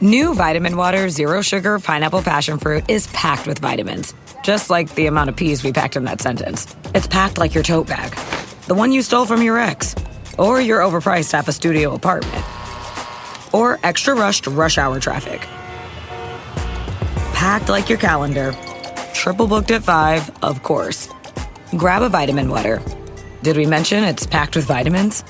New Vitamin Water Zero Sugar Pineapple Passion Fruit is packed with vitamins, just like the amount of peas we packed in that sentence. It's packed like your tote bag, the one you stole from your ex, or your overpriced half a studio apartment, or extra rushed rush hour traffic. Packed like your calendar, triple booked at 5, of course. Grab a Vitamin Water. Did we mention it's packed with vitamins?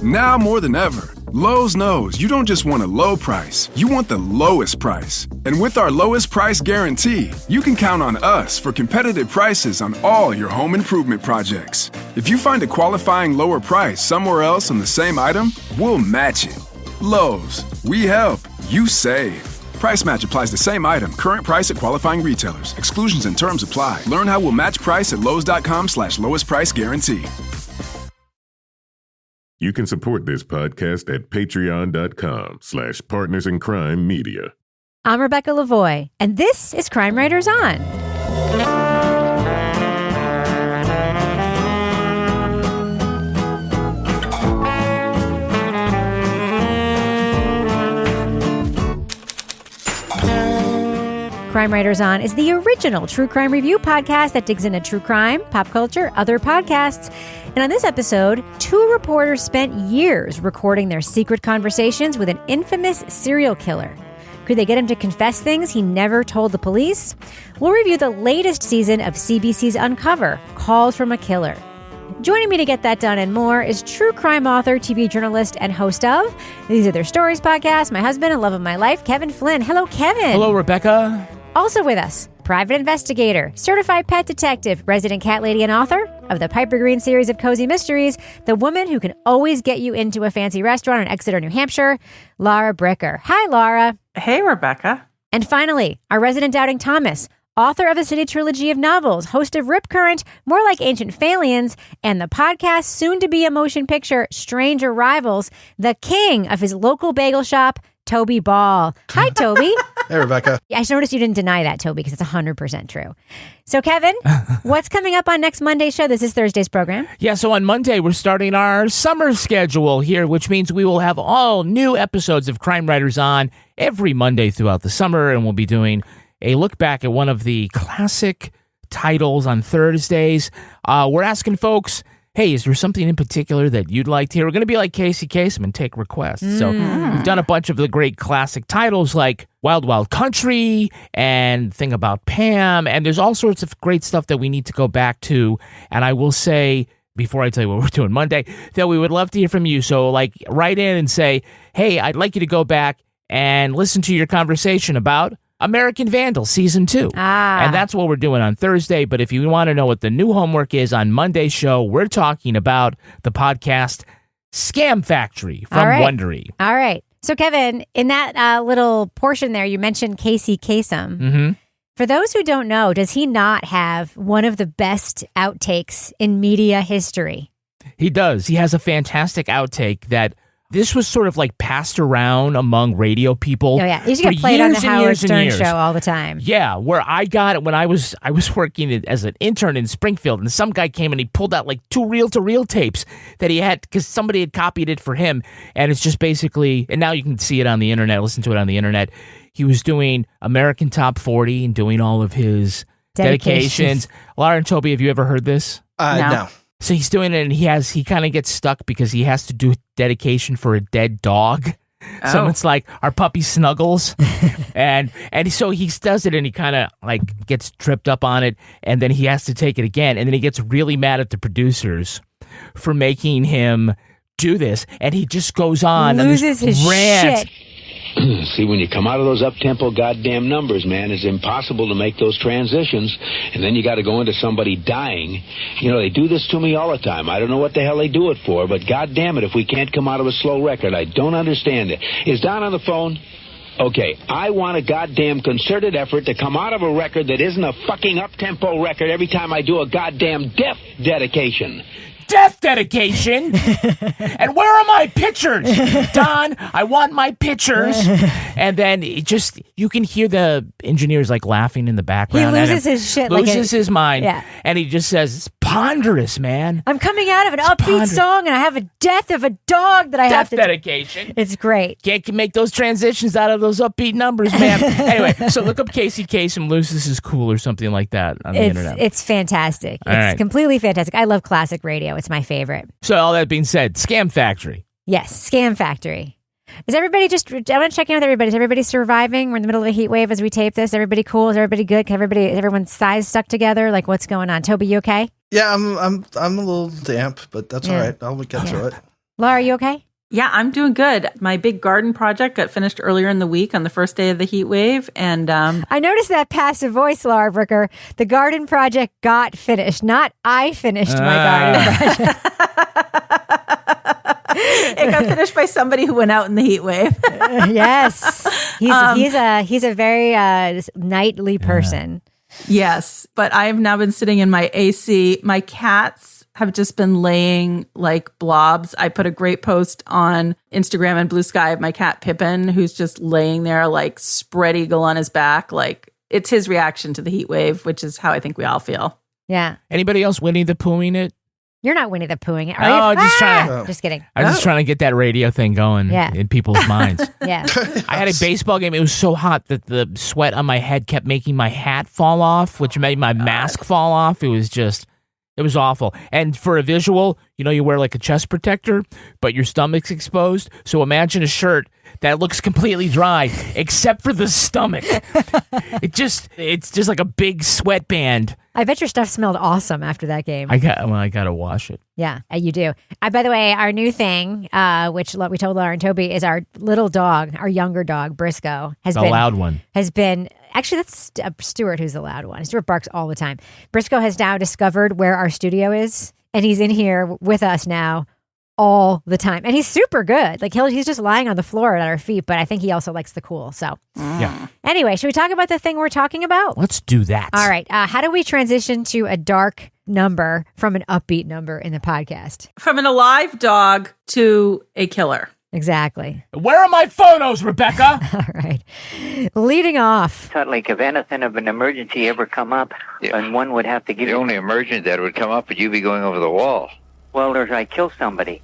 Now more than ever, Lowe's knows you don't just want a low price, you want the lowest price. And with our lowest price guarantee, you can count on us for competitive prices on all your home improvement projects. If you find a qualifying lower price somewhere else on the same item, we'll match it. Lowe's, we help, you save. Price match applies to same item, current price at qualifying retailers. Exclusions and terms apply. Learn how we'll match price at lowes.com/lowest price guarantee. You can support this podcast at patreon.com/partnersincrimemedia. I'm Rebecca Lavoie, and this is Crime Writers On. Crime Writers On is the original true crime review podcast that digs into true crime, pop culture, other podcasts. And on this episode, 2 reporters spent years recording their secret conversations with an infamous serial killer. Could they get him to confess things he never told the police? We'll review the latest season of CBC's Uncover, Calls from a Killer. Joining me to get that done and more is true crime author, TV journalist, and host of These Are Their Stories podcast, my husband and love of my life, Kevin Flynn. Hello, Kevin. Hello, Rebecca. Also with us, private investigator, certified pet detective, resident cat lady, and author of the Piper Green series of cozy mysteries, the woman who can always get you into a fancy restaurant in Exeter, New Hampshire, Laura Bricker. Hi, Laura. Hey, Rebecca. And finally, our resident doubting Thomas, author of the City trilogy of novels, host of Rip Current, More Like Ancient Phalians, and the podcast soon to be a motion picture, Strange Arrivals, the king of his local bagel shop, Toby Ball. Hi, Toby. Hey, Rebecca. I just noticed you didn't deny that, Toby, because it's 100% true. So, Kevin, what's coming up on next Monday's show? This is Thursday's program. Yeah, so on Monday, we're starting our summer schedule here, which means we will have all new episodes of Crime Writers On every Monday throughout the summer, and we'll be doing a look back at one of the classic titles on Thursdays. We're asking folks, hey, is there something in particular that you'd like to hear? We're going to be like Casey Kasem and take requests. So we've done a bunch of the great classic titles like Wild Wild Country and Thing About Pam, and there's all sorts of great stuff that we need to go back to. And I will say, before I tell you what we're doing Monday, that we would love to hear from you. So write in and say, hey, I'd like you to go back and listen to your conversation about American Vandal Season 2. And that's what we're doing on Thursday. But if you want to know what the new homework is on Monday's show, we're talking about the podcast Scam Factory from Wondery. All right. So, Kevin, in that little portion there, you mentioned Casey Kasem. Mm-hmm. For those who don't know, does he not have one of the best outtakes in media history? He does. He has a fantastic outtake that this was sort of like passed around among radio people. Oh, yeah. He used to get played on the Howard Stern show all the time. Yeah, where I got it when I was working as an intern in Springfield, and some guy came and he pulled out like 2 reel-to-reel tapes that he had because somebody had copied it for him. And it's just basically, and now you can see it on the internet, listen to it on the internet. He was doing American Top 40 and doing all of his dedications. Laura and Toby, have you ever heard this? No. So he's doing it, and he kind of gets stuck because he has to do dedication for a dead dog. Oh. So it's like our puppy Snuggles, and so he does it, and he kind of like gets tripped up on it, and then he has to take it again, and then he gets really mad at the producers for making him do this, and he just goes on loses and his rant. shit. See, when you come out of those up-tempo goddamn numbers, man, it's impossible to make those transitions, and then you got to go into somebody dying. You know, they do this to me all the time. I don't know what the hell they do it for, but goddamn it, if we can't come out of a slow record, I don't understand it. Is Don on the phone? Okay, I want a goddamn concerted effort to come out of a record that isn't a fucking up-tempo record every time I do a goddamn diff. dedication. Death dedication. And where are my pictures? Don, I want my pictures. And then you can hear the engineers like laughing in the background. He loses his shit. Loses his mind. Yeah. And he just says, it's ponderous, man. I'm coming out of an upbeat song and I have a death of a dog that I have to... Death dedication. It's great. Can't make those transitions out of those upbeat numbers, man. Anyway, so look up Casey Kasem, Loses Is Cool or something like that on the internet. It's fantastic. It's completely fantastic. I love classic radio. It's my favorite. So all that being said, Scam Factory. Yes, Scam Factory. Is everybody I want to check in with everybody. Is everybody surviving? We're in the middle of a heat wave as we tape this. Everybody cool? Is everybody good? Is everyone's size stuck together? Like, what's going on? Toby, you okay? Yeah, I'm a little damp, but that's all right. I'll get through it. Laura, you okay? Yeah, I'm doing good. My big garden project got finished earlier in the week on the first day of the heat wave. And I noticed that passive voice, Laura Brooker. The garden project got finished, not I finished my garden project. It got finished by somebody who went out in the heat wave. Yes. He's a very nightly person. Yes, but I've now been sitting in my AC. My cats have just been laying like blobs. I put a great post on Instagram and Blue Sky of my cat Pippin, who's just laying there like spread eagle on his back. Like, it's his reaction to the heat wave, which is how I think we all feel. Yeah. Anybody else Winnie the Poohing it? You're not Winnie the Poohing it, are you? Just kidding. I was just trying to get that radio thing going in people's minds. Yeah. I had a baseball game. It was so hot that the sweat on my head kept making my hat fall off, which made my mask fall off. It was awful. And for a visual, you wear like a chest protector, but your stomach's exposed. So imagine a shirt that looks completely dry, except for the stomach. It's just like a big sweatband. I bet your stuff smelled awesome after that game. I gotta wash it. Yeah, you do. By the way, our new thing, which we told Laura and Toby, is our little dog, our younger dog, Briscoe, loud one. Has been, actually, that's Stuart who's the loud one. Stuart barks all the time. Briscoe has now discovered where our studio is, and he's in here with us now all the time. And he's super good. Like, he's just lying on the floor at our feet, but I think he also likes the cool. So, yeah. Anyway, should we talk about the thing we're talking about? Let's do that. All right. How do we transition to a dark number from an upbeat number in the podcast? From an alive dog to a killer. Exactly. Where are my photos, Rebecca? All right. Leading off. Like if anything of an emergency ever come up, and one would have to give the only emergency that would come up would you be going over the wall. Well, there's I kill somebody.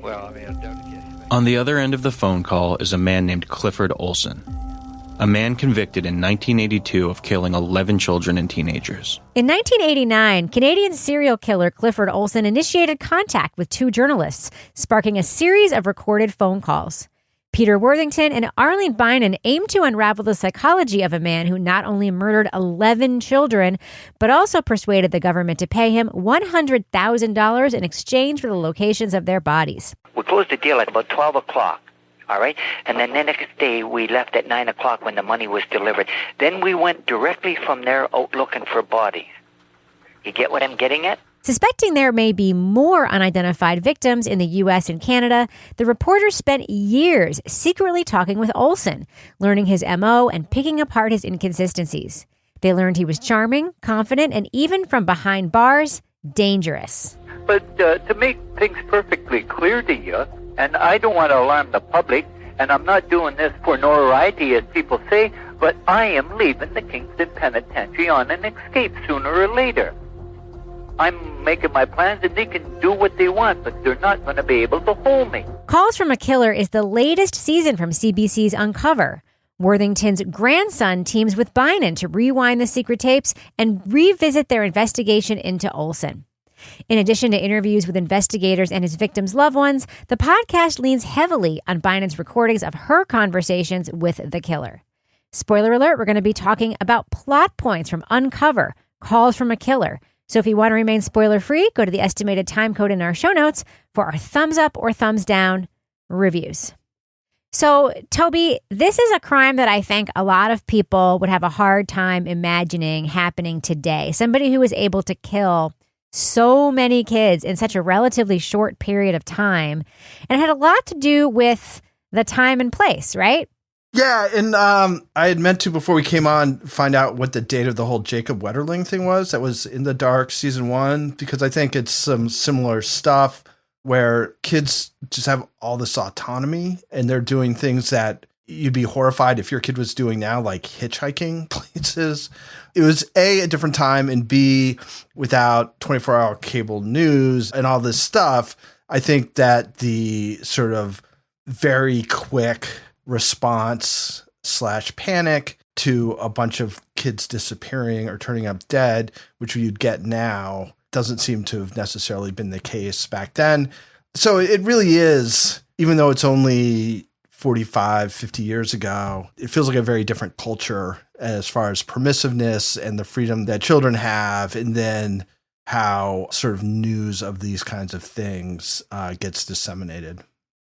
Well, I mean, on the other end of the phone call is a man named Clifford Olson, a man convicted in 1982 of killing 11 children and teenagers. In 1989, Canadian serial killer Clifford Olson initiated contact with two journalists, sparking a series of recorded phone calls. Peter Worthington and Arlene Bynon aimed to unravel the psychology of a man who not only murdered 11 children, but also persuaded the government to pay him $100,000 in exchange for the locations of their bodies. We closed the deal at about 12 o'clock, all right? And then the next day, we left at 9 o'clock when the money was delivered. Then we went directly from there out looking for bodies. You get what I'm getting at? Suspecting there may be more unidentified victims in the U.S. and Canada, the reporters spent years secretly talking with Olson, learning his M.O. and picking apart his inconsistencies. They learned he was charming, confident, and even from behind bars, dangerous. But to make things perfectly clear to you, and I don't want to alarm the public, and I'm not doing this for notoriety, as people say, but I am leaving the Kingston Penitentiary on an escape sooner or later. I'm making my plans and they can do what they want, but they're not going to be able to hold me. Calls from a Killer is the latest season from CBC's Uncover. Worthington's grandson teams with Bynon to rewind the secret tapes and revisit their investigation into Olson. In addition to interviews with investigators and his victims' loved ones, the podcast leans heavily on Bynon's recordings of her conversations with the killer. Spoiler alert, we're going to be talking about plot points from Uncover, Calls from a Killer. So if you want to remain spoiler-free, go to the estimated time code in our show notes for our thumbs up or thumbs down reviews. So, Toby, this is a crime that I think a lot of people would have a hard time imagining happening today. Somebody who was able to kill so many kids in such a relatively short period of time. And it had a lot to do with the time and place, right? Yeah, and I had meant to, before we came on, find out what the date of the whole Jacob Wetterling thing was. That was In the Dark season 1, because I think it's some similar stuff where kids just have all this autonomy and they're doing things that you'd be horrified if your kid was doing now, like hitchhiking places. It was A, a different time, and B, without 24-hour cable news and all this stuff. I think that the sort of very quick response / panic to a bunch of kids disappearing or turning up dead, which you'd get now, doesn't seem to have necessarily been the case back then. So it really is, even though it's only 45, 50 years ago, it feels like a very different culture as far as permissiveness and the freedom that children have, and then how sort of news of these kinds of things gets disseminated.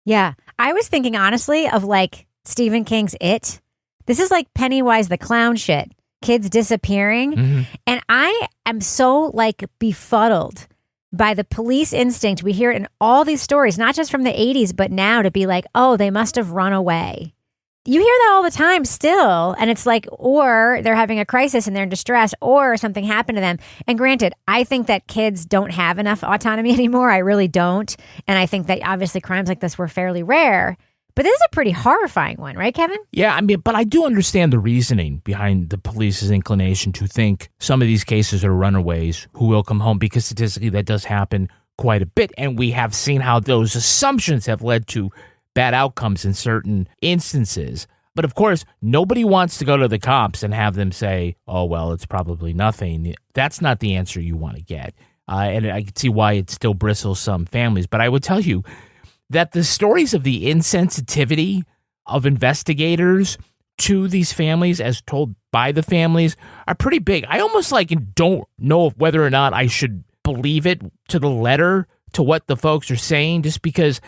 Yeah. I was thinking, honestly, of like Stephen King's It. This is like Pennywise the Clown shit. Kids disappearing. Mm-hmm. And I am so like befuddled by the police instinct. We hear it in all these stories, not just from the 80s, but now, to be like, oh, they must have run away. You hear that all the time still. And it's like, or they're having a crisis and they're in distress, or something happened to them. And granted, I think that kids don't have enough autonomy anymore. I really don't. And I think that obviously crimes like this were fairly rare. But this is a pretty horrifying one, right, Kevin? Yeah, I mean, but I do understand the reasoning behind the police's inclination to think some of these cases are runaways who will come home, because statistically that does happen quite a bit. And we have seen how those assumptions have led to bad outcomes in certain instances. But of course, nobody wants to go to the cops and have them say, oh, well, it's probably nothing. That's not the answer you want to get. And I can see why it still bristles some families. But I would tell you that the stories of the insensitivity of investigators to these families, as told by the families, are pretty big. I almost like don't know whether or not I should believe it to the letter to what the folks are saying, just because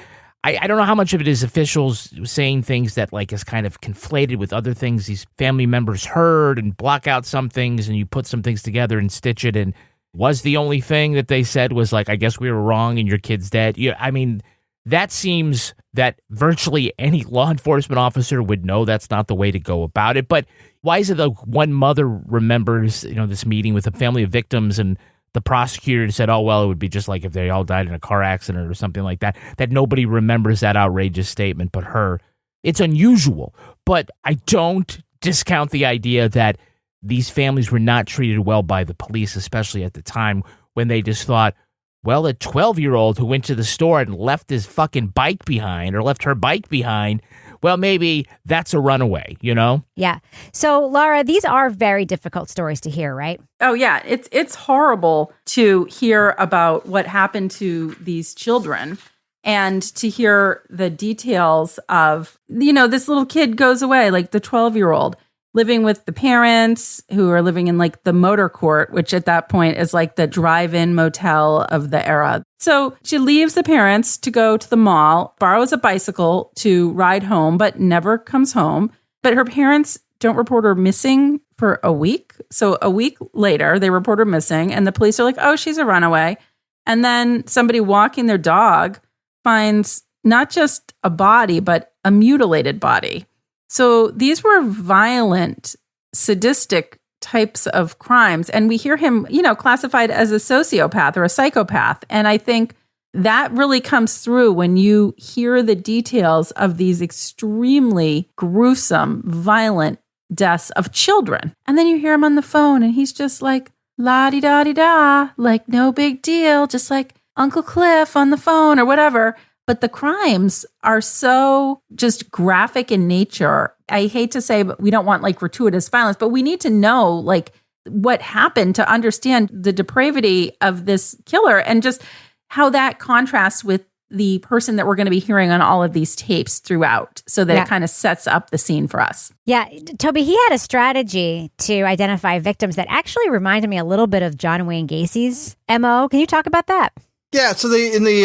I don't know how much of it is officials saying things that like is kind of conflated with other things these family members heard, and block out some things and you put some things together and stitch it. And was the only thing that they said was like, I guess we were wrong and your kid's dead. Yeah, I mean, that seems that virtually any law enforcement officer would know that's not the way to go about it. But why is it that one mother remembers, this meeting with a family of victims, and the prosecutor said, oh, well, it would be just like if they all died in a car accident or something like that, that nobody remembers that outrageous statement but her? It's unusual, but I don't discount the idea that these families were not treated well by the police, especially at the time when they just thought, well, a 12-year-old who went to the store and left his fucking bike behind, or left her bike behind, well, maybe that's a runaway, Yeah. So, Laura, these are very difficult stories to hear, right? Oh, yeah. It's horrible to hear about what happened to these children, and to hear the details of, this little kid goes away, like the 12-year-old, living with the parents who are living in like the motor court, which at that point is like the drive-in motel of the era. So she leaves the parents to go to the mall, borrows a bicycle to ride home, but never comes home. But her parents don't report her missing for a week. So a week later, they report her missing, and the police are like, oh, she's a runaway. And then somebody walking their dog finds not just a body, but a mutilated body. So these were violent, sadistic types of crimes. And we hear him, classified as a sociopath or a psychopath. And I think that really comes through when you hear the details of these extremely gruesome, violent deaths of children. And then you hear him on the phone and he's just like, la-di-da-di-da, like no big deal, just like Uncle Cliff on the phone or whatever. But the crimes are so just graphic in nature. I hate to say, but we don't want like gratuitous violence, but we need to know like what happened to understand the depravity of this killer, and just how that contrasts with the person that we're going to be hearing on all of these tapes throughout, so that it kind of sets up the scene for us. Yeah. Toby, he had a strategy to identify victims that actually reminded me a little bit of John Wayne Gacy's MO. Can you talk about that? Yeah, so in the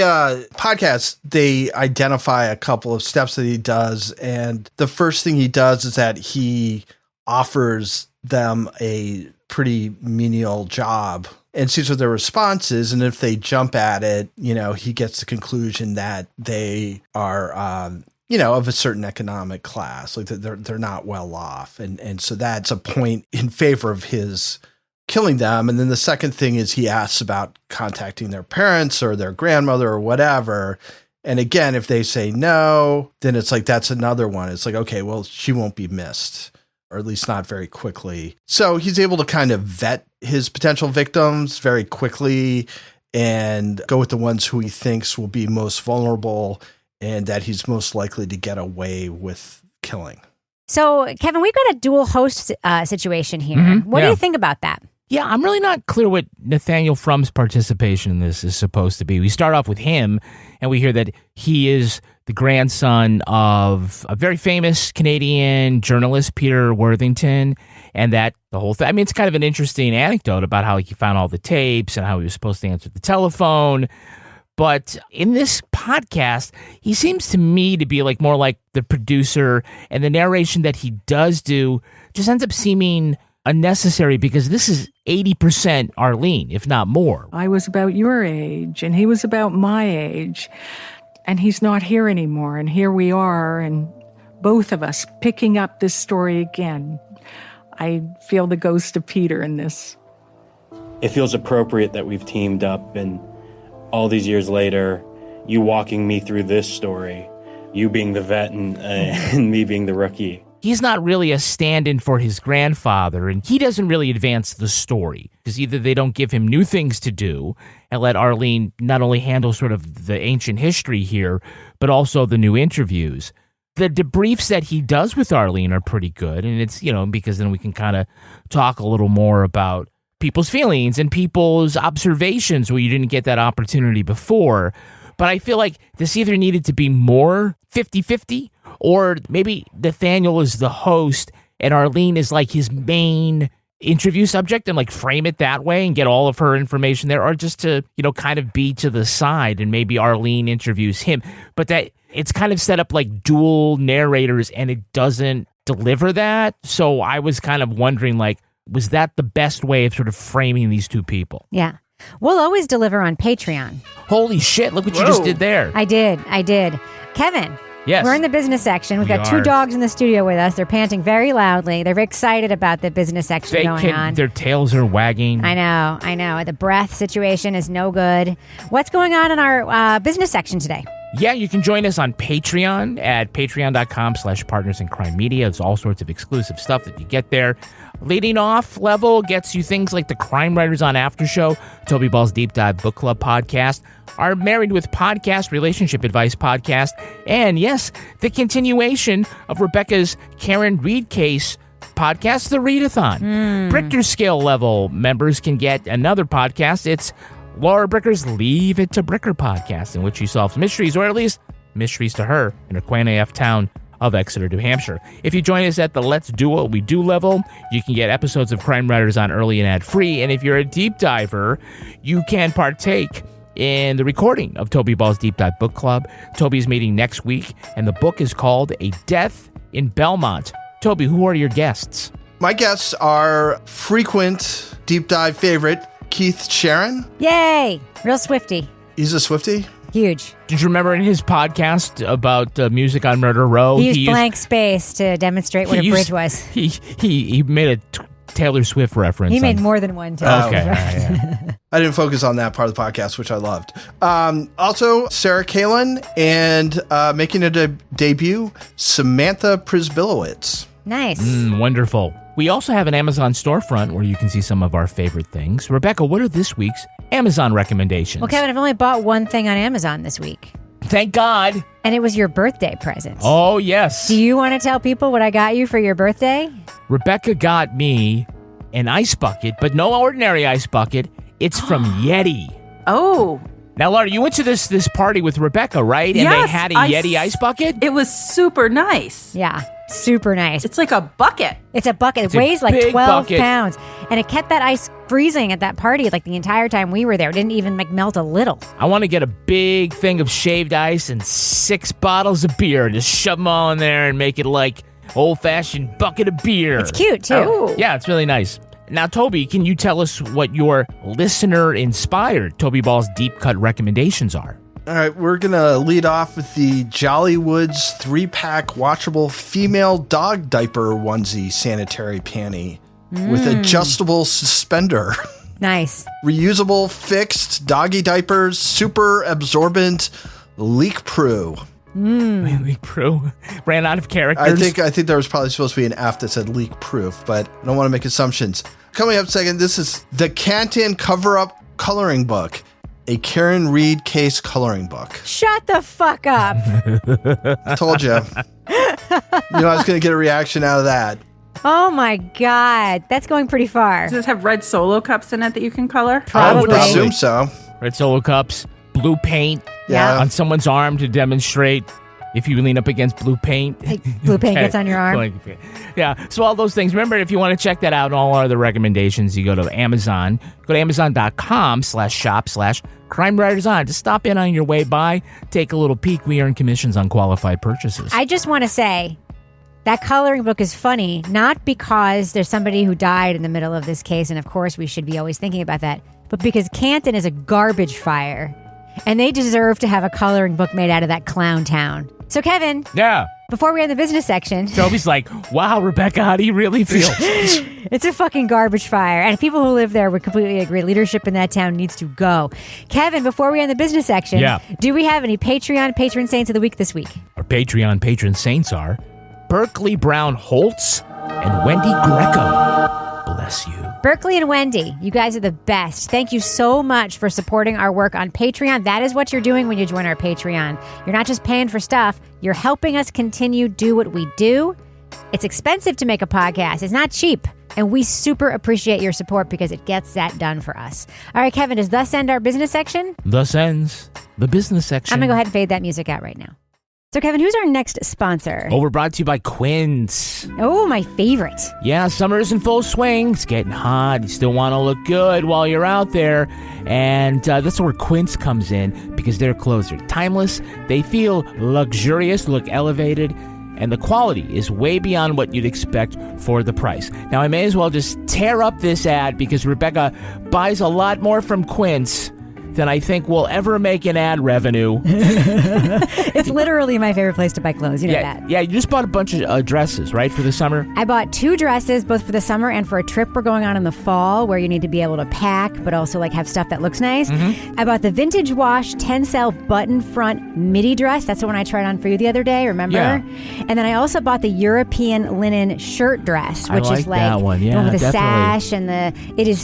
podcast, they identify a couple of steps that he does. And the first thing he does is that he offers them a pretty menial job and sees what their response is. And if they jump at it, he gets the conclusion that they are of a certain economic class, like they're not well off. And so that's a point in favor of his killing them. And then the second thing is he asks about contacting their parents or their grandmother or whatever. And again, if they say no, then it's like, that's another one. It's like, okay, well, she won't be missed, or at least not very quickly. So he's able to kind of vet his potential victims very quickly and go with the ones who he thinks will be most vulnerable and that he's most likely to get away with killing. So, Kevin, we've got a dual host situation here. Mm-hmm. What do you think about that? Yeah, I'm really not clear what Nathaniel Frum's participation in this is supposed to be. We start off with him, and we hear that he is the grandson of a very famous Canadian journalist, Peter Worthington, and that the whole thing. I mean, it's kind of an interesting anecdote about how he found all the tapes and how he was supposed to answer the telephone. But in this podcast, he seems to me to be more like the producer, and the narration that he does do just ends up seeming unnecessary because this is 80% Arlene, if not more. I was about your age, and he was about my age, and he's not here anymore, and here we are, and both of us picking up this story again. I feel the ghost of Peter in this. It feels appropriate that we've teamed up, and all these years later, you walking me through this story, you being the vet and me being the rookie. He's not really a stand-in for his grandfather, and he doesn't really advance the story, because either they don't give him new things to do and let Arlene not only handle sort of the ancient history here, but also the new interviews. The debriefs that he does with Arlene are pretty good, and it's, because then we can kind of talk a little more about people's feelings and people's observations where you didn't get that opportunity before. But I feel like this either needed to be more 50-50, or maybe Nathaniel is the host and Arlene is like his main interview subject, and frame it that way and get all of her information there, or just to, kind of be to the side and maybe Arlene interviews him. But that it's kind of set up like dual narrators and it doesn't deliver that. So I was kind of wondering, was that the best way of sort of framing these two people? Yeah. We'll always deliver on Patreon. Holy shit, look what you just did there. I did. Kevin. Yes. We're in the business section. We've got We two are. dogs in the studio with us. They're panting very loudly. They're very excited about the business section going on. Their tails are wagging. I know. The breath situation is no good. What's going on in our business section today? Yeah, you can join us on Patreon at patreon.com/partners in crime media. There's all sorts of exclusive stuff that you get there. Leading off level gets you things like the Crime Writers on After Show, Toby Ball's Deep Dive Book Club podcast, our Married with Podcast relationship advice podcast, and yes, the continuation of Rebecca's Karen Reed case podcast, The Readathon. Bricker scale level members can get another podcast. It's Laura Bricker's Leave It to Bricker podcast, in which she solves mysteries, or at least mysteries to her, in her quaint AF town of Exeter, New Hampshire. If you join us at the Let's Do What We Do level, you can get episodes of Crime Writers on early and ad-free. And if you're a deep diver, you can partake in the recording of Toby Ball's Deep Dive Book Club. Toby's meeting next week, and the book is called A Death in Belmont. Toby, who are your guests? My guests are frequent deep dive favorite Keith Sharon. Yay! Real Swiftie. He's a Swiftie? Huge. Did you remember in his podcast about music on Murder Row? He used blank space to demonstrate what a bridge was. He made a Taylor Swift reference. He made more than one Taylor Swift reference. I didn't focus on that part of the podcast, which I loved. Also, Sarah Kalin, and making a debut, Samantha Prisbilowicz. Nice. Wonderful. We also have an Amazon storefront where you can see some of our favorite things. Rebecca, what are this week's Amazon recommendations? Well, Kevin, I've only bought one thing on Amazon this week. Thank God. And it was your birthday present. Oh, yes. Do you want to tell people what I got you for your birthday? Rebecca got me an ice bucket, but no ordinary ice bucket. It's from Yeti. Oh. Now, Laura, you went to this party with Rebecca, right? And Yes, they had a Yeti ice bucket? It was super nice. Yeah, super nice. It's like a bucket. It's a bucket. It's It a weighs like big 12 bucket. pounds. And it kept that ice freezing at that party like the entire time we were there. It didn't even melt a little. I want to get a big thing of shaved ice and 6 bottles of beer. Just shove them all in there and make it like old-fashioned bucket of beer. It's cute, too. Oh. Yeah, it's really nice. Now, Toby, can you tell us what your listener-inspired Toby Ball's Deep Cut recommendations are? All right, we're going to lead off with the Jollywoods 3-pack watchable female dog diaper onesie sanitary panty with adjustable suspender. Nice. Reusable, fixed, doggy diapers, super absorbent, leak-proof. Leak-proof. Ran out of characters. I think there was probably supposed to be an F that said leak-proof, but I don't want to make assumptions. Coming up second, this is the Canton Cover-Up Coloring Book, a Karen Reed case coloring book. Shut the fuck up. I told you. I was going to get a reaction out of that. Oh my God. That's going pretty far. Does this have red Solo cups in it that you can color? Probably. I would assume so. Red Solo cups, blue paint Yeah. on someone's arm to demonstrate if you lean up against blue paint. Blue paint gets on your arm. Yeah. So all those things. Remember, if you want to check that out and all our other recommendations, you go to Amazon. Go to Amazon.com/shop/Crime Writers On. Just stop in on your way by. Take a little peek. We earn commissions on qualified purchases. I just want to say that coloring book is funny, not because there's somebody who died in the middle of this case, and of course we should be always thinking about that, but because Canton is a garbage fire, and they deserve to have a coloring book made out of that clown town. So Kevin, Yeah. before we end the business section, Toby's like, wow, Rebecca, how do you really feel? it's a fucking garbage fire, and people who live there would completely agree. Leadership in that town needs to go. Kevin, before we end the business section, do we have any Patreon patron saints of the week this week? Our Patreon patron saints are Berkeley Brown Holtz and Wendy Greco. Bless you. Berkeley and Wendy, you guys are the best. Thank you so much for supporting our work on Patreon. That is what you're doing when you join our Patreon. You're not just paying for stuff. You're helping us continue do what we do. It's expensive to make a podcast. It's not cheap. And we super appreciate your support because it gets that done for us. All right, Kevin, does thus end our business section? Thus ends the business section. I'm going to go ahead and fade that music out right now. So, Kevin, who's our next sponsor? Oh, we're brought to you by Quince. Oh, my favorite. Yeah, summer's in full swing. It's getting hot. You still want to look good while you're out there. And that's where Quince comes in because their clothes are timeless. They feel luxurious, look elevated, and the quality is way beyond what you'd expect for the price. Now, I may as well just tear up this ad because Rebecca buys a lot more from Quince than I think we'll ever make in ad revenue. It's literally my favorite place to buy clothes. You know that. Yeah, you just bought a bunch of dresses, right, for the summer? I bought 2 dresses, both for the summer and for a trip we're going on in the fall where you need to be able to pack, but also like have stuff that looks nice. Mm-hmm. I bought the Vintage Wash Tencel button front midi dress. That's the one I tried on for you the other day, remember? Yeah. And then I also bought the European linen shirt dress, which is like that one. Yeah, the one with the definitely. sash and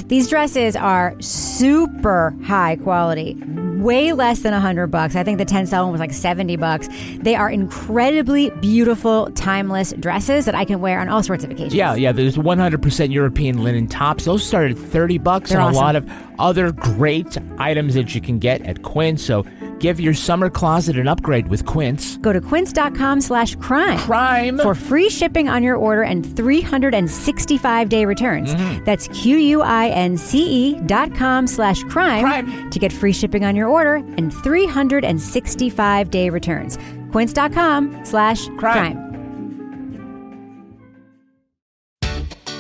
these dresses are super high quality. Way less than $100. I think the Tencel one was like $70. They are incredibly beautiful, timeless dresses that I can wear on all sorts of occasions. Yeah. There's 100% European linen tops. Those start at $30, They're and awesome. a lot of other great items that you can get at Quince. So give your summer closet an upgrade with Quince. Go to quince.com/crime for free shipping on your order and 365-day returns. Mm-hmm. That's QUINCE.com/crime to get free shipping on your order and 365-day returns. Quince.com/crime.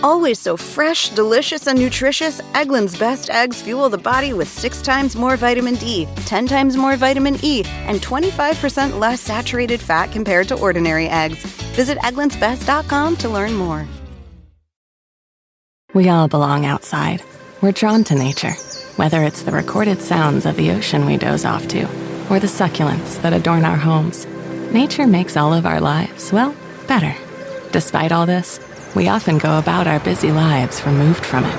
Always so fresh, delicious, and nutritious, Eggland's Best Eggs fuel the body with 6 times more vitamin D, 10 times more vitamin E, and 25% less saturated fat compared to ordinary eggs. Visit egglandsbest.com to learn more. We all belong outside. We're drawn to nature, whether it's the recorded sounds of the ocean we doze off to, or the succulents that adorn our homes. Nature makes all of our lives, well, better. Despite all this, we often go about our busy lives removed from it.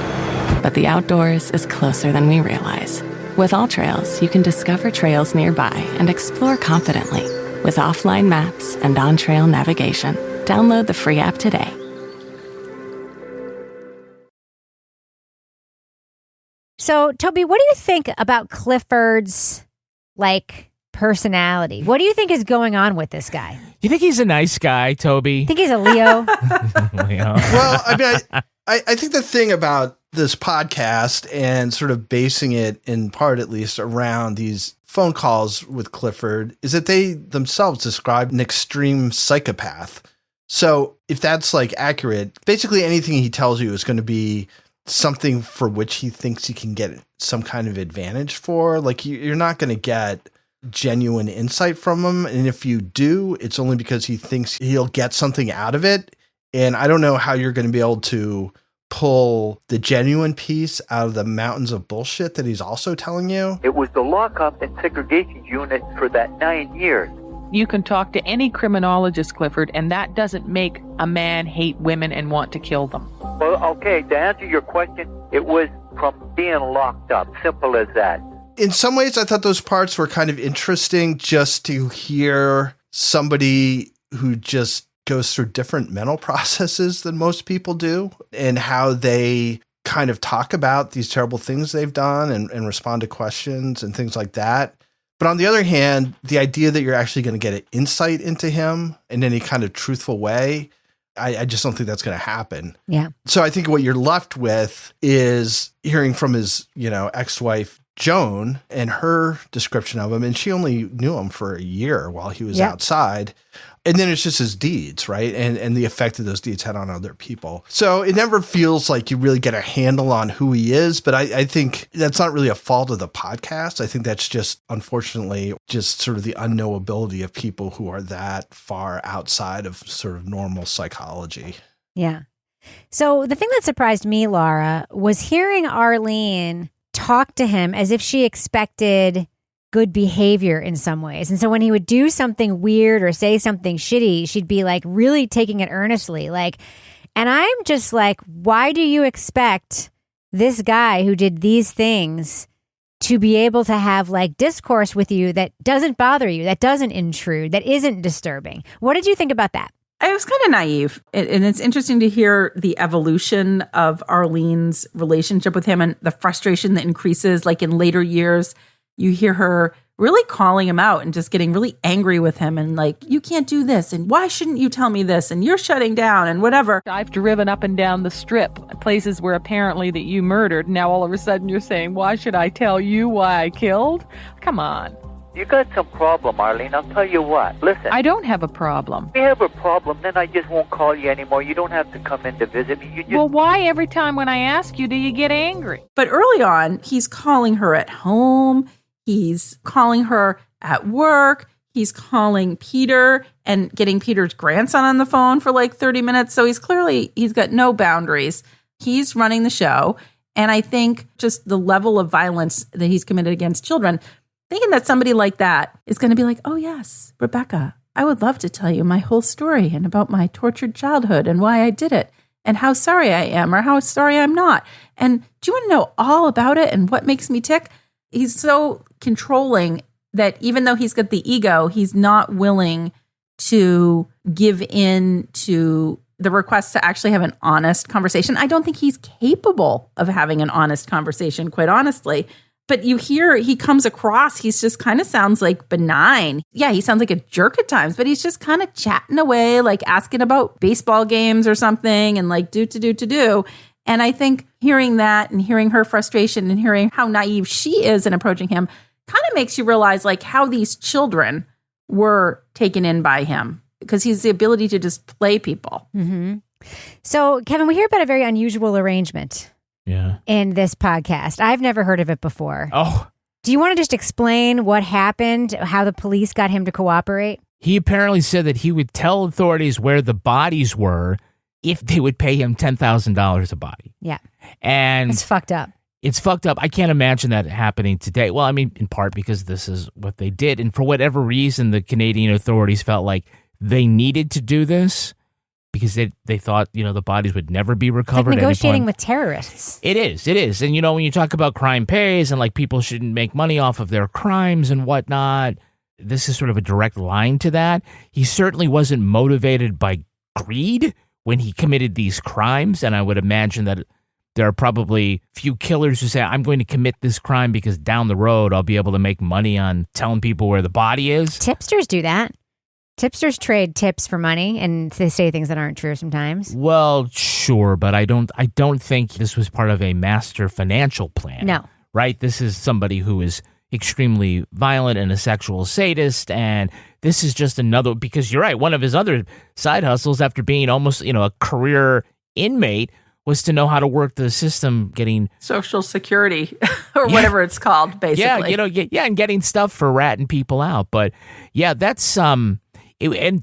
But the outdoors is closer than we realize. With All Trails, you can discover trails nearby and explore confidently. With offline maps and on-trail navigation, download the free app today. So, Toby, what do you think about Clifford's, personality? What do you think is going on with this guy? You think he's a nice guy, Toby? Think he's a Leo? Leo. Well, I mean, I think the thing about this podcast and sort of basing it in part, at least, around these phone calls with Clifford is that they themselves describe an extreme psychopath. So if that's accurate, basically anything he tells you is going to be something for which he thinks he can get some kind of advantage for. You're not going to get genuine insight from him. And if you do, it's only because he thinks he'll get something out of it. And I don't know how you're going to be able to pull the genuine piece out of the mountains of bullshit that he's also telling you. It was the lockup and segregation unit for that 9 years. You can talk to any criminologist, Clifford, and that doesn't make a man hate women and want to kill them. Well, okay, to answer your question, it was from being locked up. Simple as that. In some ways, I thought those parts were kind of interesting just to hear somebody who just goes through different mental processes than most people do and how they kind of talk about these terrible things they've done and respond to questions and things like that. But on the other hand, the idea that you're actually going to get an insight into him in any kind of truthful way, I just don't think that's going to happen. Yeah. So I think what you're left with is hearing from his, ex-wife, Joan, and her description of him. And she only knew him for a year while he was outside. And then it's just his deeds, right? And the effect that those deeds had on other people. So it never feels like you really get a handle on who he is. But I think that's not really a fault of the podcast. I think that's just, unfortunately, just sort of the unknowability of people who are that far outside of sort of normal psychology. Yeah. So the thing that surprised me, Laura, was hearing Arlene talk to him as if she expected good behavior in some ways. And so when he would do something weird or say something shitty, she'd be like really taking it earnestly. And I'm just like, why do you expect this guy who did these things to be able to have discourse with you that doesn't bother you, that doesn't intrude, that isn't disturbing? What did you think about that? I was kind of naive. And it's interesting to hear the evolution of Arlene's relationship with him and the frustration that increases. In later years, you hear her really calling him out and just getting really angry with him and you can't do this and why shouldn't you tell me this and you're shutting down and whatever. I've driven up and down the strip, places where apparently that you murdered. Now all of a sudden you're saying, why should I tell you why I killed? Come on. You got some problem, Arlene. I'll tell you what. Listen. I don't have a problem. If you have a problem, then I just won't call you anymore. You don't have to come in to visit me. You just... Well, why every time when I ask you do you get angry? But early on, he's calling her at home. He's calling her at work. He's calling Peter and getting Peter's grandson on the phone for 30 minutes. So he's got no boundaries. He's running the show. And I think just the level of violence that he's committed against children, thinking that somebody like that is going to be like, oh, yes, Rebecca, I would love to tell you my whole story and about my tortured childhood and why I did it and how sorry I am or how sorry I'm not. And do you want to know all about it and what makes me tick? He's so controlling that even though he's got the ego, he's not willing to give in to the request to actually have an honest conversation. I don't think he's capable of having an honest conversation, quite honestly. But you hear he comes across, he's just kind of sounds benign. Yeah, he sounds like a jerk at times, but he's just kind of chatting away, asking about baseball games or something and do. And I think hearing that and hearing her frustration and hearing how naive she is in approaching him kind of makes you realize how these children were taken in by him because he's the ability to just play people. Mm-hmm. So, Kevin, we hear about a very unusual arrangement in this podcast. I've never heard of it before. Oh. Do you want to just explain what happened, how the police got him to cooperate? He apparently said that he would tell authorities where the bodies were if they would pay him $10,000 a body. Yeah. And it's fucked up. It's fucked up. I can't imagine that happening today. Well, I mean, in part because this is what they did. And for whatever reason, the Canadian authorities felt like they needed to do this because they thought, the bodies would never be recovered. It's like negotiating with terrorists. It is. And, when you talk about crime pays and people shouldn't make money off of their crimes and whatnot, this is sort of a direct line to that. He certainly wasn't motivated by greed when he committed these crimes. And I would imagine that there are probably few killers who say, I'm going to commit this crime because down the road I'll be able to make money on telling people where the body is. Tipsters do that. Tipsters trade tips for money and they say things that aren't true sometimes. Well, sure, but I don't think this was part of a master financial plan. No. Right? This is somebody who is extremely violent and a sexual sadist, and this is just another, because you're right, one of his other side hustles after being almost, a career inmate was to know how to work the system, getting Social Security or whatever it's called, basically. and getting stuff for ratting people out. But yeah, that's and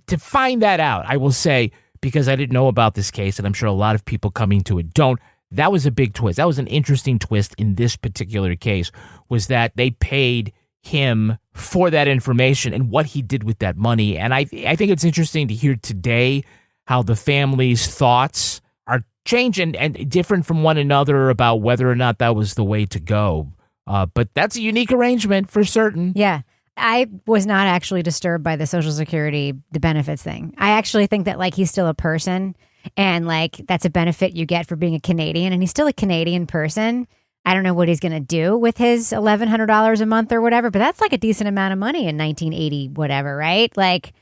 to find that out, I will say, because I didn't know about this case, and I'm sure a lot of people coming to it don't. That was a big twist. That was an interesting twist in this particular case, was that they paid him for that information and what he did with that money. And I think it's interesting to hear today how the family's thoughts are changing and different from one another about whether or not that was the way to go. But that's a unique arrangement for certain. Yeah. I was not actually disturbed by the Social Security, the benefits thing. I actually think that like he's still a person and like that's a benefit you get for being a Canadian, and he's still a Canadian person. I don't know what he's going to do with his $1,100 a month or whatever, but that's like a decent amount of money in 1980, whatever, right? Like,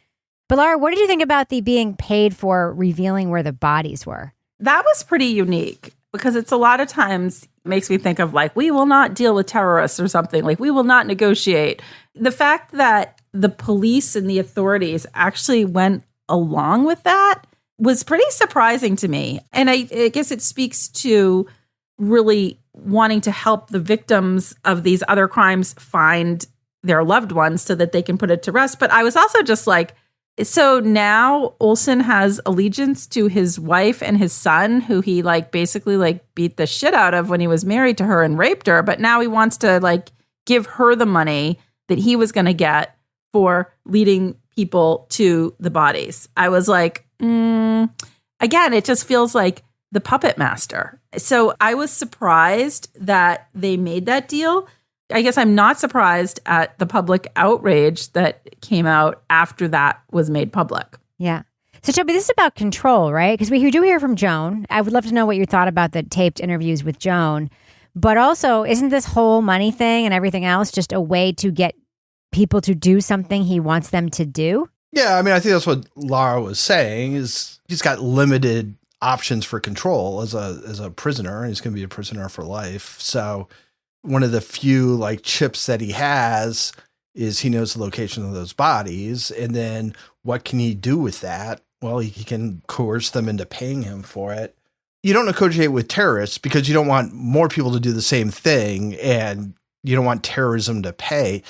but Laura, what did you think about the being paid for revealing where the bodies were? That was pretty unique because it's a lot of times makes me think of like, we will not deal with terrorists or something, like we will not negotiate. The fact that the police and the authorities actually went along with that was pretty surprising to me. And I guess it speaks to really wanting to help the victims of these other crimes find their loved ones so that they can put it to rest. But I was also just like, so now Olson has allegiance to his wife and his son, who he like basically like beat the shit out of when he was married to her and raped her. But now he wants to like give her the money that he was going to get for leading people to the bodies. I was like, again, it just feels like the puppet master. So I was surprised that they made that deal. I guess I'm not surprised at the public outrage that came out after that was made public. Yeah. So Toby, this is about control, right? Because we do hear from Joan. I would love to know what you thought about the taped interviews with Joan. But also, isn't this whole money thing and everything else just a way to get people to do something he wants them to do? Yeah, I mean, I think that's what Laura was saying, is he's got limited options for control as a prisoner, and he's going to be a prisoner for life. So one of the few like chips that he has is he knows the location of those bodies. And then what can he do with that? Well, he can coerce them into paying him for it. You don't negotiate with terrorists because you don't want more people to do the same thing, and you don't want terrorism to pay.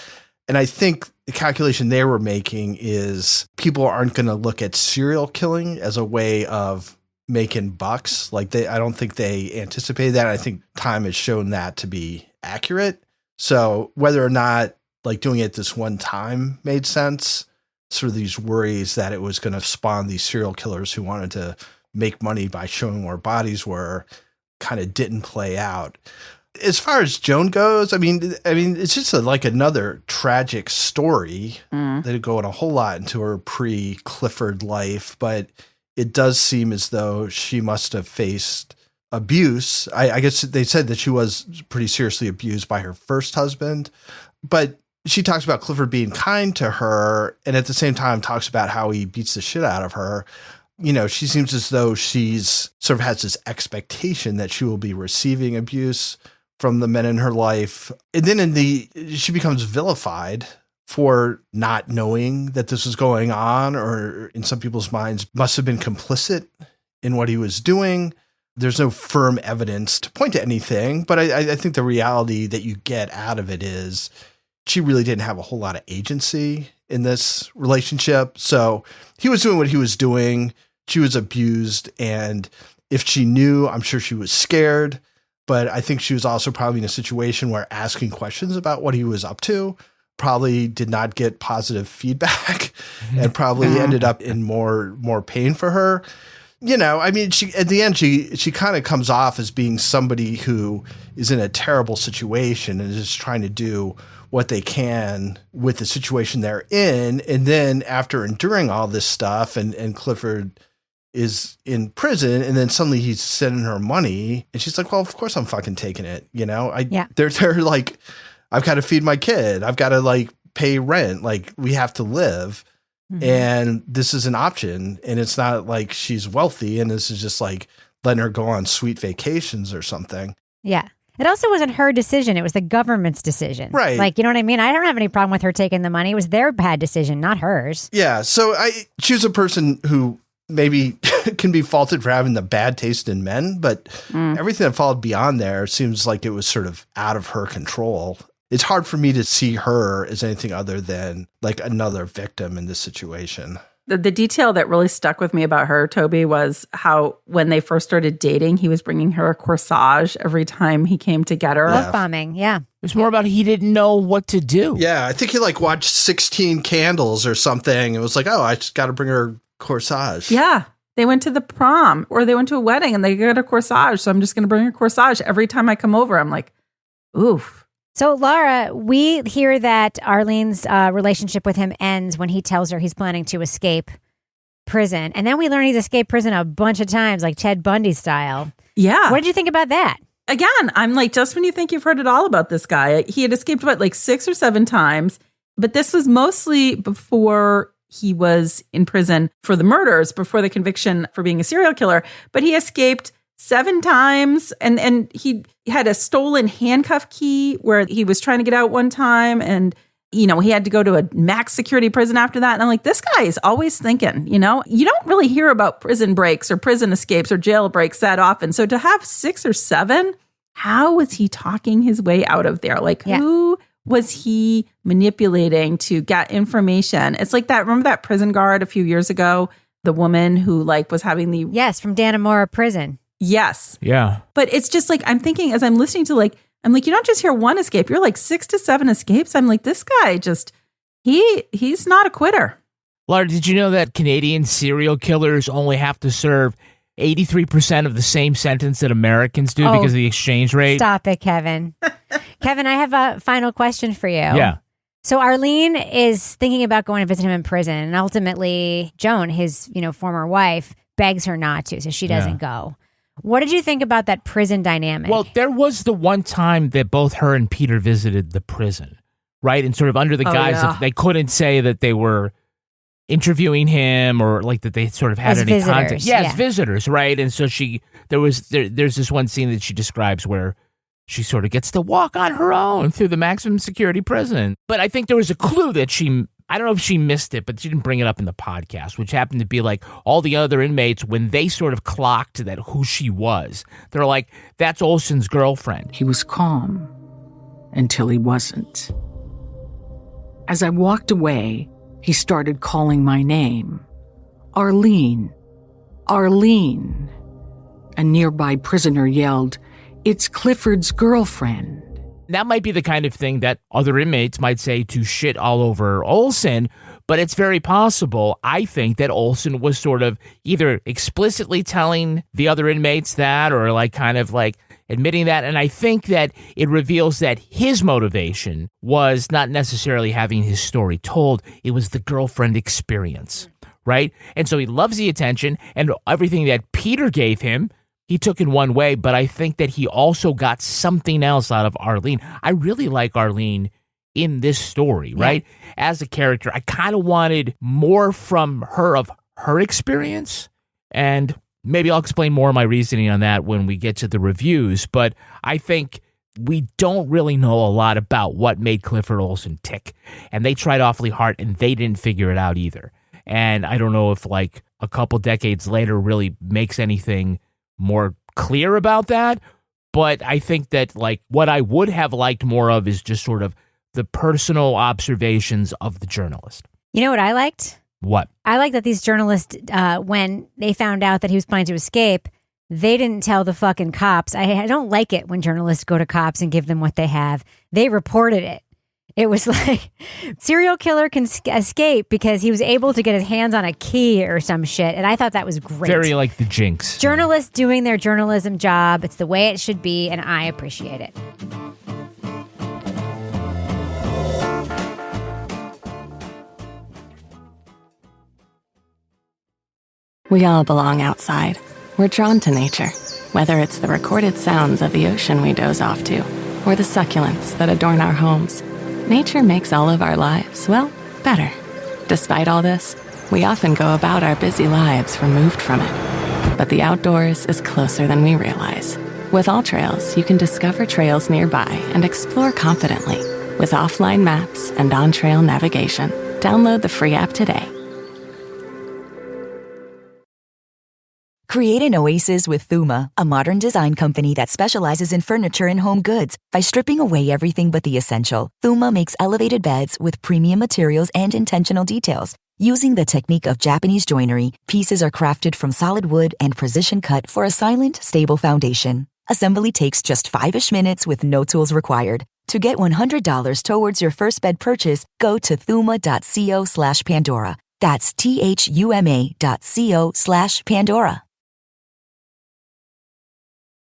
And I think the calculation they were making is people aren't going to look at serial killing as a way of making bucks. Like I don't think they anticipated that. I think time has shown that to be accurate. So whether or not like doing it this one time made sense, sort of these worries that it was going to spawn these serial killers who wanted to make money by showing where bodies were kind of didn't play out. As far as Joan goes, I mean, it's just like another tragic story that would go in a whole lot into her pre-Clifford life, but it does seem as though she must have faced abuse. I guess they said that she was pretty seriously abused by her first husband, but she talks about Clifford being kind to her, and at the same time talks about how he beats the shit out of her. You know, she seems as though she's sort of has this expectation that she will be receiving abuse from the men in her life. And then she becomes vilified for not knowing that this was going on, or in some people's minds must have been complicit in what he was doing. There's no firm evidence to point to anything, but I think the reality that you get out of it is she really didn't have a whole lot of agency in this relationship. So he was doing what he was doing. She was abused. And if she knew, I'm sure she was scared. But I think she was also probably in a situation where asking questions about what he was up to probably did not get positive feedback and probably ended up in more pain for her. You know, I mean, at the end, she kind of comes off as being somebody who is in a terrible situation and is just trying to do what they can with the situation they're in. And then after enduring all this stuff and Clifford is in prison, and then suddenly he's sending her money, and she's like, well, of course I'm fucking taking it. You know, they're like, I've got to feed my kid. I've got to like pay rent. Like we have to live. Mm-hmm. And this is an option. And it's not like she's wealthy and this is just like letting her go on sweet vacations or something. Yeah. It also wasn't her decision. It was the government's decision. Right. Like, you know what I mean? I don't have any problem with her taking the money. It was their bad decision, not hers. Yeah. So she was a person who maybe can be faulted for having the bad taste in men, but everything that followed beyond there seems like it was sort of out of her control. It's hard for me to see her as anything other than like another victim in this situation. The detail that really stuck with me about her, Toby, was how when they first started dating, he was bringing her a corsage every time he came to get her. Love bombing, yeah. It's more about he didn't know what to do. Yeah, I think he like watched 16 Candles or something. It was like, oh, I just got to bring her corsage. Yeah. They went to the prom or they went to a wedding and they got a corsage. So I'm just going to bring her corsage every time I come over. I'm like, oof. So, Laura, we hear that Arlene's relationship with him ends when he tells her he's planning to escape prison. And then we learn he's escaped prison a bunch of times, like Ted Bundy style. Yeah. What did you think about that? Again, I'm like, just when you think you've heard it all about this guy, he had escaped, like 6 or 7 times. But this was mostly before he was in prison for the murders, before the conviction for being a serial killer. But he escaped 7 times, and he had a stolen handcuff key where he was trying to get out one time, and he had to go to a max security prison after that. And I'm like, this guy is always thinking, you don't really hear about prison breaks or prison escapes or jail breaks that often. So to have 6 or 7, how was he talking his way out of there? Like, who was he manipulating to get information? It's like that. Remember that prison guard a few years ago, the woman who was having the from Dannemora prison. Yes. Yeah. But it's just like, I'm thinking as I'm listening to I'm like, you don't just hear one escape. You're like 6 to 7 escapes. I'm like, this guy just, he's not a quitter. Laura, did you know that Canadian serial killers only have to serve 83% of the same sentence that Americans do because of the exchange rate? Stop it, Kevin. Kevin, I have a final question for you. Yeah. So Arlene is thinking about going to visit him in prison, and ultimately Joan, his former wife, begs her not to, so she doesn't go. What did you think about that prison dynamic? Well, there was the one time that both her and Peter visited the prison, right? And sort of under the guise of they couldn't say that they were interviewing him or that they sort of had as any visitors, contact. Yeah, as visitors, right? And so there's this one scene that she describes where she sort of gets to walk on her own through the maximum security prison. But I think there was a clue that I don't know if she missed it, but she didn't bring it up in the podcast, which happened to be all the other inmates, when they sort of clocked that who she was, they're like, that's Olson's girlfriend. He was calm until he wasn't. As I walked away, he started calling my name. Arlene. Arlene. A nearby prisoner yelled, "It's Clifford's girlfriend." That might be the kind of thing that other inmates might say to shit all over Olson, but it's very possible, I think, that Olson was sort of either explicitly telling the other inmates that or admitting that. And I think that it reveals that his motivation was not necessarily having his story told. It was the girlfriend experience, right? And so he loves the attention, and everything that Peter gave him, he took in one way, but I think that he also got something else out of Arlene. I really like Arlene in this story, right? As a character, I kind of wanted more from her of her experience, and maybe I'll explain more of my reasoning on that when we get to the reviews, but I think we don't really know a lot about what made Clifford Olson tick, and they tried awfully hard, and they didn't figure it out either. And I don't know if a couple decades later really makes anything more clear about that, but I think that what I would have liked more of is just sort of the personal observations of the journalist. You know what I liked? What? I like that these journalists, when they found out that he was planning to escape, they didn't tell the fucking cops. I don't like it when journalists go to cops and give them what they have. They reported it. It was like, serial killer can escape because he was able to get his hands on a key or some shit. And I thought that was great. Very like the Jinx. Journalists doing their journalism job. It's the way it should be, and I appreciate it. We all belong outside. We're drawn to nature, whether it's the recorded sounds of the ocean we doze off to, or the succulents that adorn our homes. Nature makes all of our lives, better. Despite all this, we often go about our busy lives removed from it. But the outdoors is closer than we realize. With AllTrails, you can discover trails nearby and explore confidently. With offline maps and on-trail navigation, download the free app today. Create an oasis with Thuma, a modern design company that specializes in furniture and home goods. By stripping away everything but the essential, Thuma makes elevated beds with premium materials and intentional details. Using the technique of Japanese joinery, pieces are crafted from solid wood and precision cut for a silent, stable foundation. Assembly takes just 5-ish minutes with no tools required. To get $100 towards your first bed purchase, go to thuma.co/Pandora. That's THUMA.co/Pandora.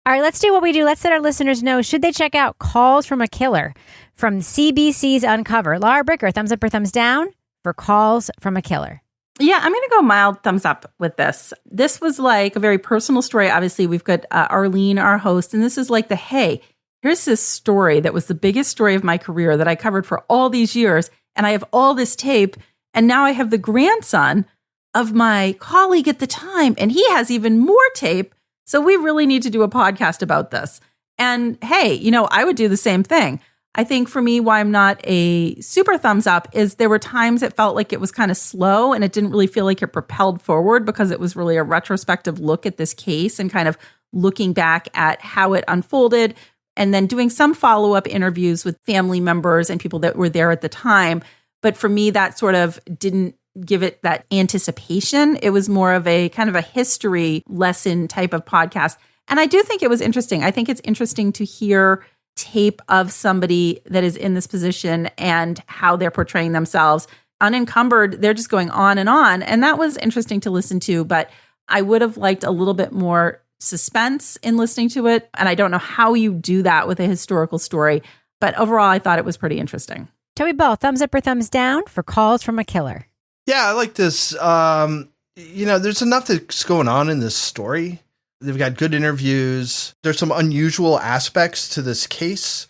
All right, let's do what we do. Let's let our listeners know, should they check out Calls from a Killer from CBC's Uncover? Laura Bricker, thumbs up or thumbs down for Calls from a Killer? Yeah, I'm going to go mild thumbs up with this. This was like a very personal story. Obviously, we've got Arlene, our host, and this is like here's this story that was the biggest story of my career that I covered for all these years, and I have all this tape, and now I have the grandson of my colleague at the time, and he has even more tape. So we really need to do a podcast about this. And hey, I would do the same thing. I think for me, why I'm not a super thumbs up is there were times it felt like it was kind of slow and it didn't really feel like it propelled forward because it was really a retrospective look at this case and kind of looking back at how it unfolded and then doing some follow-up interviews with family members and people that were there at the time. But for me, that sort of didn't give it that anticipation. It was more of a kind of a history lesson type of podcast. And I do think it was interesting. I think it's interesting to hear tape of somebody that is in this position and how they're portraying themselves. Unencumbered, they're just going on. And that was interesting to listen to, but I would have liked a little bit more suspense in listening to it. And I don't know how you do that with a historical story, but overall, I thought it was pretty interesting. Toby Ball, thumbs up or thumbs down for Calls from a Killer? Yeah, I like this. There's enough that's going on in this story. They've got good interviews. There's some unusual aspects to this case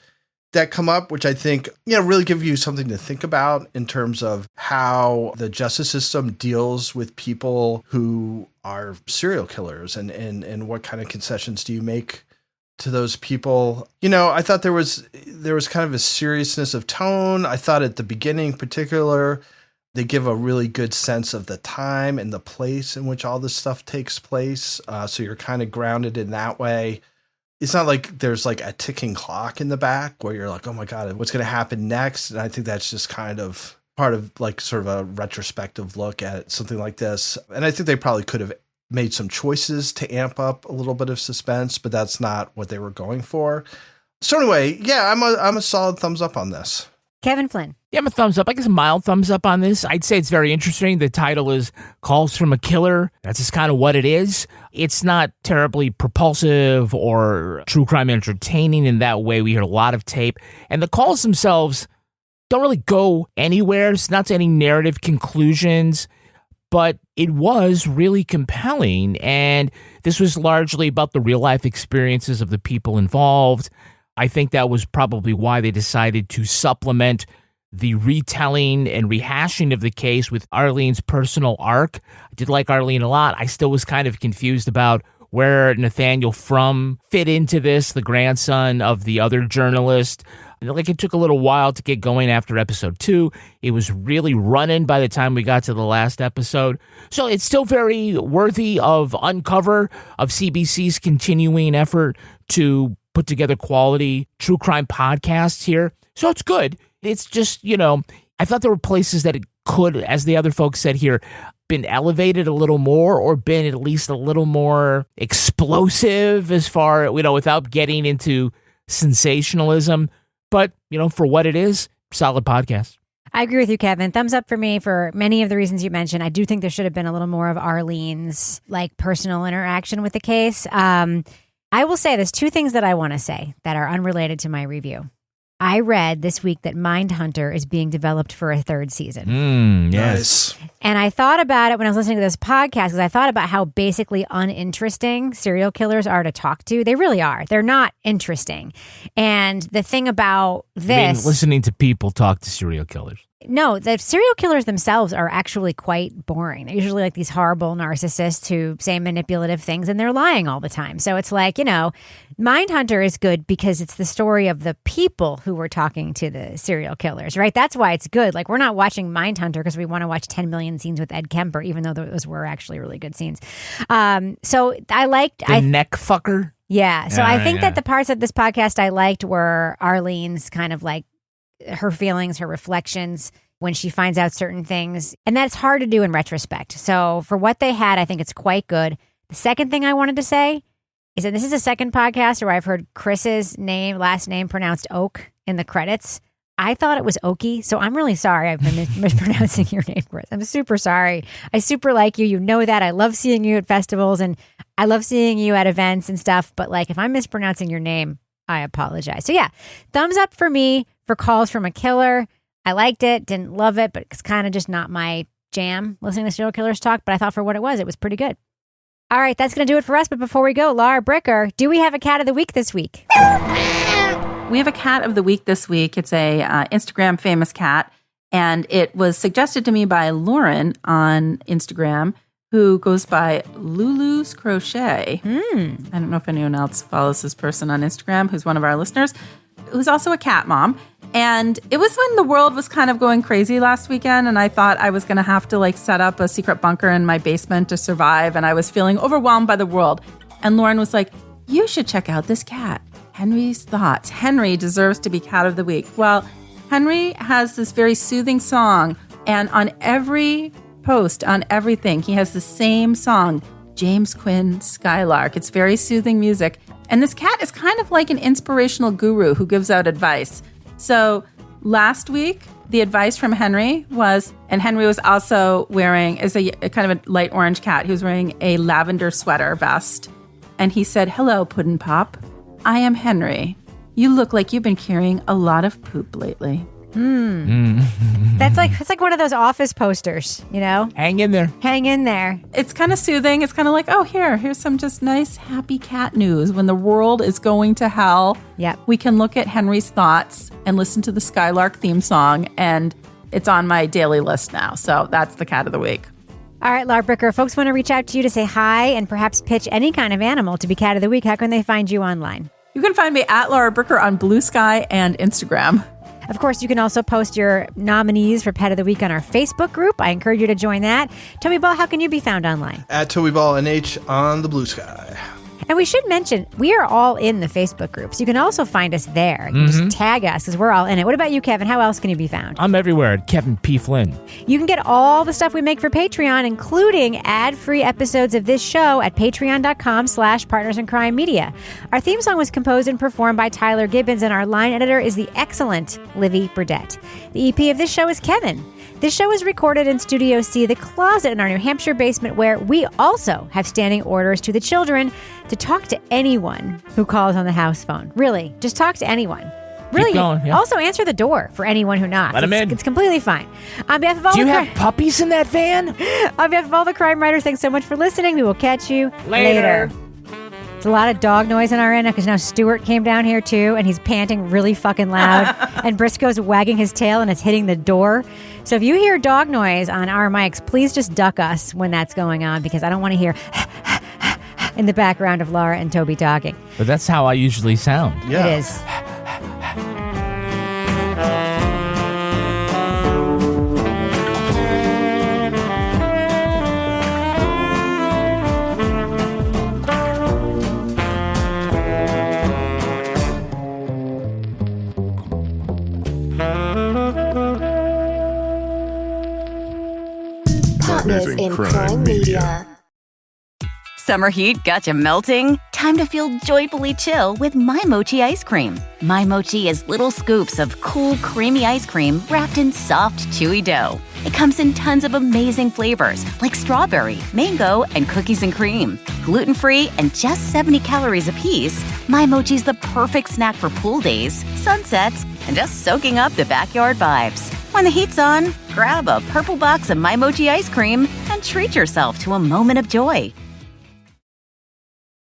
that come up, which I think, really give you something to think about in terms of how the justice system deals with people who are serial killers and what kind of concessions do you make to those people. I thought there was kind of a seriousness of tone. I thought at the beginning in particular, they give a really good sense of the time and the place in which all this stuff takes place. So you're kind of grounded in that way. It's not like there's like a ticking clock in the back where you're like, oh my God, what's going to happen next? And I think that's just kind of part of like sort of a retrospective look at something like this. And I think they probably could have made some choices to amp up a little bit of suspense, but that's not what they were going for. So anyway, yeah, I'm a solid thumbs up on this. Kevin Flynn. Yeah, I'm a thumbs up. I guess a mild thumbs up on this. I'd say it's very interesting. The title is Calls from a Killer. That's just kind of what it is. It's not terribly propulsive or true crime entertaining in that way. We hear a lot of tape. And the calls themselves don't really go anywhere. It's not to any narrative conclusions. But it was really compelling. And this was largely about the real-life experiences of the people involved. I think that was probably why they decided to supplement the retelling and rehashing of the case with Arlene's personal arc. I did like Arlene a lot. I still was kind of confused about where Nathaniel Frum fit into this, the grandson of the other journalist. Like, it took a little while to get going after episode 2. It was really running by the time we got to the last episode. So it's still very worthy of Uncover, of CBC's continuing effort to put together quality true crime podcasts here. So it's good. It's just, I thought there were places that it could, as the other folks said here, been elevated a little more or been at least a little more explosive as far, without getting into sensationalism. But, for what it is, solid podcast. I agree with you, Kevin. Thumbs up for me for many of the reasons you mentioned. I do think there should have been a little more of Arlene's personal interaction with the case. I will say there's 2 things that I want to say that are unrelated to my review. I read this week that Mindhunter is being developed for a 3rd season. Yes. And I thought about it when I was listening to this podcast because I thought about how basically uninteresting serial killers are to talk to. They really are. They're not interesting. And the thing about this... listening to people talk to serial killers. No, the serial killers themselves are actually quite boring. They're usually like these horrible narcissists who say manipulative things and they're lying all the time. So it's like, Mindhunter is good because it's the story of the people who were talking to the serial killers, right? That's why it's good. Like, we're not watching Mindhunter because we want to watch 10 million scenes with Ed Kemper, even though those were actually really good scenes. So I liked... The neck fucker? Yeah. So I think that the parts of this podcast I liked were Arlene's kind of like her feelings, her reflections when she finds out certain things. And that's hard to do in retrospect. So for what they had, I think it's quite good. The second thing I wanted to say is that this is a second podcast where I've heard Chris's last name pronounced Oak in the credits. I thought it was Okie, so I'm really sorry I've been mispronouncing your name, Chris. I'm super sorry. I super like you. You know that. I love seeing you at festivals and I love seeing you at events and stuff. But like, if I'm mispronouncing your name, I apologize. So yeah, thumbs up for me for Calls from a Killer. I liked it, didn't love it, but it's kind of just not my jam listening to serial killers talk. But I thought for what it was pretty good. All right, that's going to do it for us. But before we go, Laura Bricker, do we have a cat of the week this week? We have a cat of the week this week. It's a Instagram famous cat, and it was suggested to me by Lauren on Instagram, who goes by Lulu's Crochet. I don't know if anyone else follows this person on Instagram who's one of our listeners, who's also a cat mom. And it was when the world was kind of going crazy last weekend, and I thought I was going to have to like set up a secret bunker in my basement to survive, and I was feeling overwhelmed by the world. And Lauren was like, you should check out this cat, Henry's Thoughts. Henry deserves to be cat of the week. Well, Henry has this very soothing song, and on every post, on everything, he has the same song, James Quinn Skylark. It's very soothing music. And this cat is kind of like an inspirational guru who gives out advice. So last week, the advice from Henry was, and Henry was also wearing, is a kind of a light orange cat. He was wearing a lavender sweater vest. And he said, hello, Puddin' Pop. I am Henry. You look like you've been carrying a lot of poop lately. That's like one of those office posters, Hang in there. Hang in there. It's kind of soothing. It's kind of like, oh, here's some just nice, happy cat news. When the world is going to hell, we can look at Henry's Thoughts and listen to the Skylark theme song, and it's on my daily list now. So that's the cat of the week. All right, Laura Bricker, folks want to reach out to you to say hi and perhaps pitch any kind of animal to be cat of the week. How can they find you online? You can find me at Laura Bricker on Blue Sky and Instagram. Of course, you can also post your nominees for Pet of the Week on our Facebook group. I encourage you to join that. Toby Ball, how can you be found online? At Toby Ball NH on the Blue Sky. And we should mention, we are all in the Facebook group, so you can also find us there. You can just tag us because we're all in it. What about you, Kevin? How else can you be found? I'm everywhere at Kevin P. Flynn. You can get all the stuff we make for Patreon, including ad-free episodes of this show at patreon.com/partnersincrimemedia. Our theme song was composed and performed by Tyler Gibbons, and our line editor is the excellent Livy Burdett. The EP of this show is Kevin. This show is recorded in Studio C, the closet in our New Hampshire basement, where we also have standing orders to the children to talk to anyone who calls on the house phone. Really, just talk to anyone. Really, also answer the door for anyone who knocks. Let them in. It's completely fine. On behalf of all Do you have puppies in that van? On behalf of all the crime writers, thanks so much for listening. We will catch you Later. There's a lot of dog noise on our end because now Stuart came down here too, and he's panting really fucking loud. And Briscoe's wagging his tail and it's hitting the door. So if you hear dog noise on our mics, please just duck us when that's going on, because I don't want to hear in the background of Laura and Toby talking. But that's how I usually sound. Yeah. It is. Partners in Crime Media. Summer heat got you melting? Time to feel joyfully chill with My Mochi ice cream. My Mochi is little scoops of cool, creamy ice cream wrapped in soft, chewy dough. It comes in tons of amazing flavors like strawberry, mango, and cookies and cream. Gluten-free and just 70 calories apiece, My Mochi's the perfect snack for pool days, sunsets, and just soaking up the backyard vibes. When the heat's on, grab a purple box of My Mochi ice cream and treat yourself to a moment of joy.